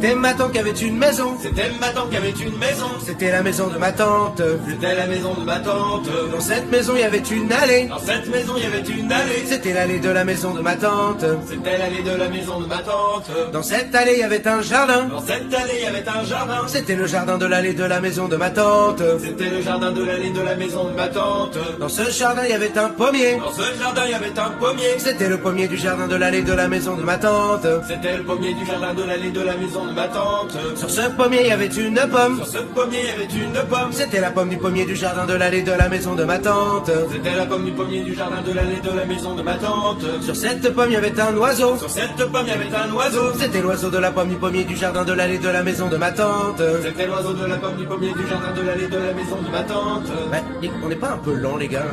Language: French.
C'était ma tante qui avait une maison. C'était ma tante qui avait une maison. C'était la maison de ma tante. C'était la maison de ma tante. Dans cette maison, il y avait une allée. Dans cette maison, il y avait une allée. C'était l'allée de la maison de ma tante. C'était l'allée de la maison de ma tante. Dans cette allée, il y avait un jardin. Dans cette allée, il y avait un jardin. C'était le jardin de l'allée de la maison de ma tante. C'était le jardin de l'allée de la maison de ma tante. Dans ce jardin, il y avait un pommier. Dans ce jardin, il y avait un pommier. C'était le pommier du jardin de l'allée de la maison de ma tante. C'était le pommier du jardin de l'allée de la maison de ma tante. Sur ce pommier, il y avait une pomme. Sur ce pommier, il y avait une pomme. C'était la pomme du pommier du jardin de l'allée de la maison de ma tante. C'était la pomme du pommier du jardin de l'allée de la maison de ma tante. Sur cette pomme, il y avait un oiseau. Sur cette pomme, il y avait un oiseau. C'était l'oiseau de la pomme du pommier du jardin de l'allée de la maison de ma tante. C'était l'oiseau de la pomme du pommier du jardin de l'allée de la maison de ma tante. On n'est pas un peu lent, les gars?